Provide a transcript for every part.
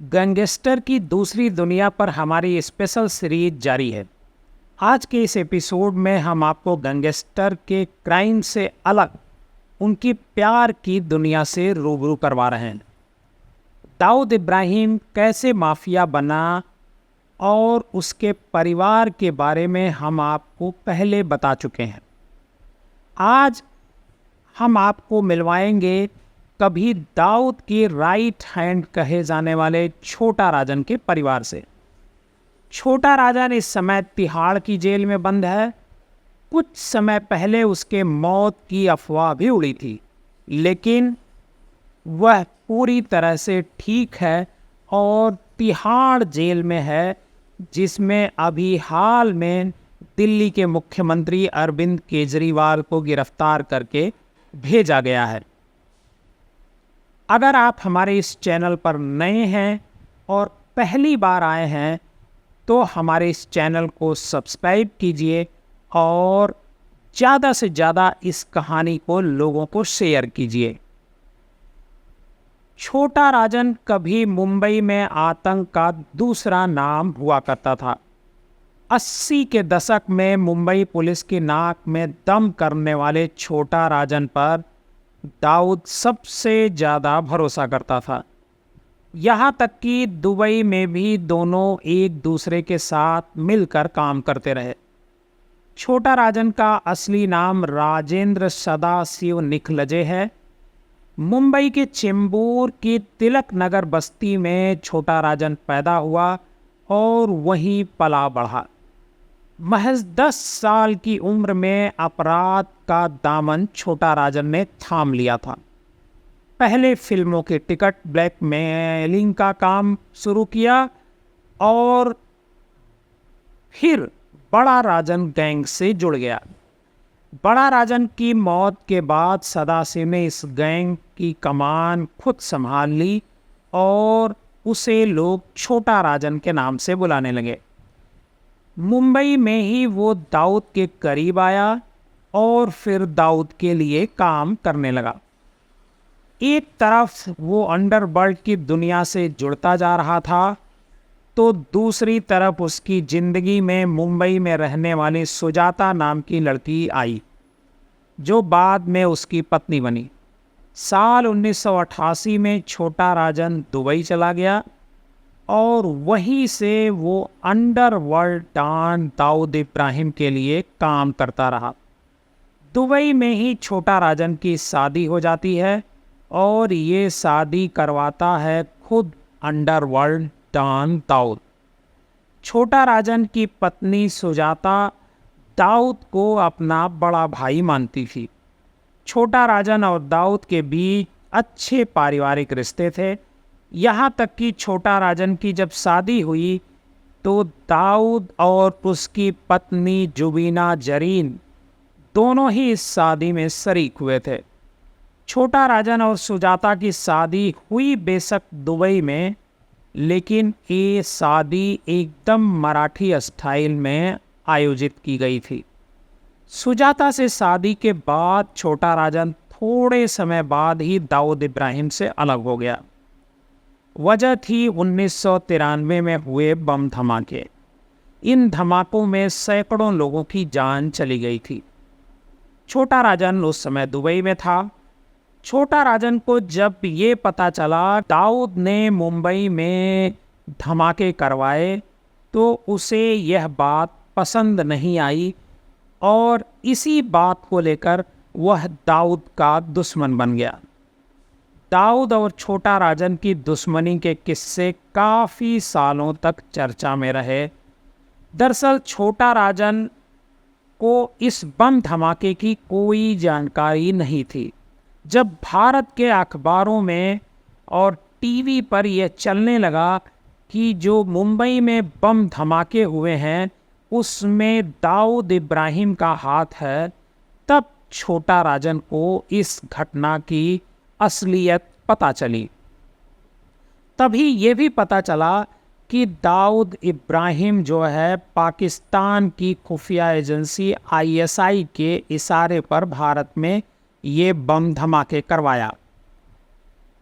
Gangster की दूसरी दुनिया पर हमारी स्पेशल सीरीज जारी है। आज के इस एपिसोड में हम आपको गैंगस्टर के क्राइम से अलग उनकी प्यार की दुनिया से रूबरू करवा रहे हैं। दाऊद इब्राहिम कैसे माफिया बना और उसके परिवार के बारे में हम आपको पहले बता चुके हैं। आज हम आपको मिलवाएंगे कभी दाऊद की राइट हैंड कहे जाने वाले छोटा राजन के परिवार से। छोटा राजन इस समय तिहाड़ की जेल में बंद है। कुछ समय पहले उसके मौत की अफवाह भी उड़ी थी, लेकिन वह पूरी तरह से ठीक है और तिहाड़ जेल में है, जिसमें अभी हाल में दिल्ली के मुख्यमंत्री अरविंद केजरीवाल को गिरफ्तार करके भेजा गया है। अगर आप हमारे इस चैनल पर नए हैं और पहली बार आए हैं तो हमारे इस चैनल को सब्सक्राइब कीजिए और ज़्यादा से ज़्यादा इस कहानी को लोगों को शेयर कीजिए। छोटा राजन कभी मुंबई में आतंक का दूसरा नाम हुआ करता था। 80 के दशक में मुंबई पुलिस की नाक में दम करने वाले छोटा राजन पर दाऊद सबसे ज़्यादा भरोसा करता था। यहाँ तक कि दुबई में भी दोनों एक दूसरे के साथ मिलकर काम करते रहे। छोटा राजन का असली नाम राजेंद्र सदाशिव निखलजे है। मुंबई के चेंबूर की तिलक नगर बस्ती में छोटा राजन पैदा हुआ और वहीं पला बढ़ा। महज 10 साल की उम्र में अपराध का दामन छोटा राजन ने थाम लिया था। पहले फिल्मों के टिकट ब्लैकमेलिंग का काम शुरू किया और फिर बड़ा राजन गैंग से जुड़ गया। बड़ा राजन की मौत के बाद सदाशिव ने इस गैंग की कमान खुद संभाल ली और उसे लोग छोटा राजन के नाम से बुलाने लगे। मुंबई में ही वो दाऊद के करीब आया और फिर दाऊद के लिए काम करने लगा। एक तरफ वो अंडरवर्ल्ड की दुनिया से जुड़ता जा रहा था, तो दूसरी तरफ उसकी ज़िंदगी में मुंबई में रहने वाली सुजाता नाम की लड़की आई, जो बाद में उसकी पत्नी बनी। साल 1988 में छोटा राजन दुबई चला गया और वहीं से वो अंडरवर्ल्ड डॉन दाऊद इब्राहिम के लिए काम करता रहा। दुबई में ही छोटा राजन की शादी हो जाती है और ये शादी करवाता है खुद अंडरवर्ल्ड डॉन दाऊद। छोटा राजन की पत्नी सुजाता दाऊद को अपना बड़ा भाई मानती थी। छोटा राजन और दाऊद के बीच अच्छे पारिवारिक रिश्ते थे। यहाँ तक कि छोटा राजन की जब शादी हुई तो दाऊद और उसकी पत्नी जुबीना जरीन दोनों ही इस शादी में शरीक हुए थे। छोटा राजन और सुजाता की शादी हुई बेशक दुबई में, लेकिन ये शादी एकदम मराठी स्टाइल में आयोजित की गई थी। सुजाता से शादी के बाद छोटा राजन थोड़े समय बाद ही दाऊद इब्राहिम से अलग हो गया। वजह थी 1993 में हुए बम धमाके। इन धमाकों में सैकड़ों लोगों की जान चली गई थी। छोटा राजन उस समय दुबई में था। छोटा राजन को जब ये पता चला दाऊद ने मुंबई में धमाके करवाए तो उसे यह बात पसंद नहीं आई और इसी बात को लेकर वह दाऊद का दुश्मन बन गया। दाऊद और छोटा राजन की दुश्मनी के किस्से काफ़ी सालों तक चर्चा में रहे। दरअसल छोटा राजन को इस बम धमाके की कोई जानकारी नहीं थी। जब भारत के अखबारों में और टीवी पर यह चलने लगा कि जो मुंबई में बम धमाके हुए हैं उसमें दाऊद इब्राहिम का हाथ है, तब छोटा राजन को इस घटना की असलियत पता चली। तभी ये भी पता चला कि दाऊद इब्राहिम जो है पाकिस्तान की खुफिया एजेंसी ISI के इशारे पर भारत में ये बम धमाके करवाया।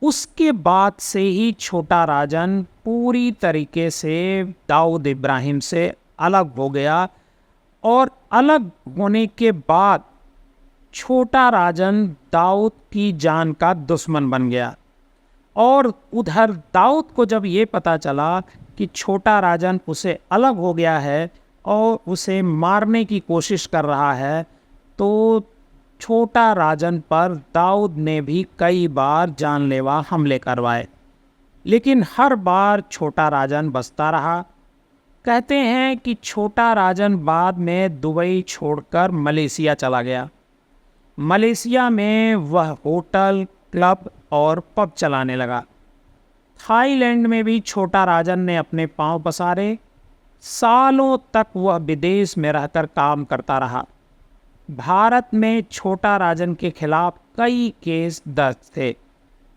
उसके बाद से ही छोटा राजन पूरी तरीके से दाऊद इब्राहिम से अलग हो गया और अलग होने के बाद छोटा राजन दाऊद की जान का दुश्मन बन गया। और उधर दाऊद को जब ये पता चला कि छोटा राजन उसे अलग हो गया है और उसे मारने की कोशिश कर रहा है, तो छोटा राजन पर दाऊद ने भी कई बार जानलेवा हमले करवाए, लेकिन हर बार छोटा राजन बचता रहा। कहते हैं कि छोटा राजन बाद में दुबई छोड़कर मलेशिया चला गया। मलेशिया में वह होटल, क्लब और पब चलाने लगा। थाईलैंड में भी छोटा राजन ने अपने पांव पसारे। सालों तक वह विदेश में रहकर काम करता रहा। भारत में छोटा राजन के खिलाफ कई केस दर्ज थे।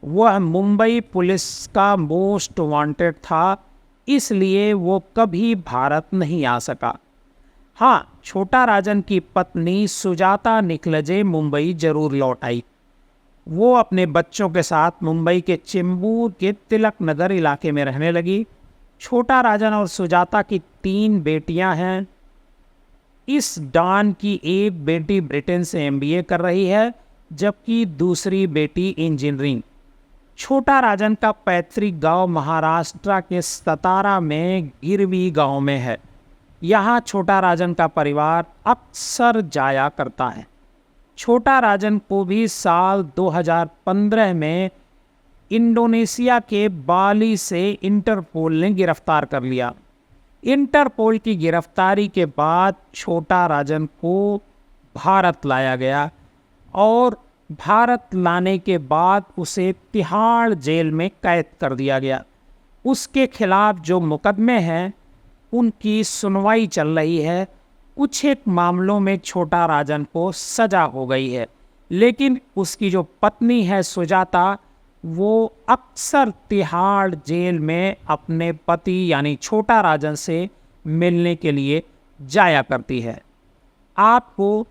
वह मुंबई पुलिस का मोस्ट वांटेड था, इसलिए वो कभी भारत नहीं आ सका। हाँ, छोटा राजन की पत्नी सुजाता निकलजे मुंबई जरूर लौट आई। वो अपने बच्चों के साथ मुंबई के चेंबूर के तिलक नगर इलाके में रहने लगी। छोटा राजन और सुजाता की 3 बेटियां हैं। इस डॉन की एक बेटी ब्रिटेन से MBA कर रही है, जबकि दूसरी बेटी इंजीनियरिंग। छोटा राजन का पैतृक गांव महाराष्ट्र के सतारा में गिरवी गांव में है। यहाँ छोटा राजन का परिवार अक्सर जाया करता है। छोटा राजन को भी साल 2015 में इंडोनेशिया के बाली से इंटरपोल ने गिरफ्तार कर लिया। इंटरपोल की गिरफ्तारी के बाद छोटा राजन को भारत लाया गया और भारत लाने के बाद उसे तिहाड़ जेल में कैद कर दिया गया। उसके खिलाफ जो मुकदमे हैं उनकी सुनवाई चल रही है। कुछ एक मामलों में छोटा राजन को सजा हो गई है, लेकिन उसकी जो पत्नी है सुजाता, वो अक्सर तिहाड़ जेल में अपने पति यानी छोटा राजन से मिलने के लिए जाया करती है। आपको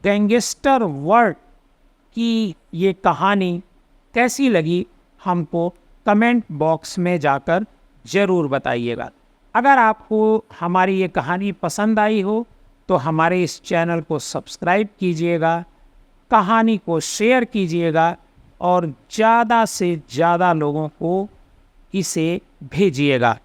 गैंगस्टर वर्ल्ड की ये कहानी कैसी लगी, हमको कमेंट बॉक्स में जाकर ज़रूर बताइएगा। अगर आपको हमारी ये कहानी पसंद आई हो तो हमारे इस चैनल को सब्सक्राइब कीजिएगा, कहानी को शेयर कीजिएगा और ज़्यादा से ज़्यादा लोगों को इसे भेजिएगा।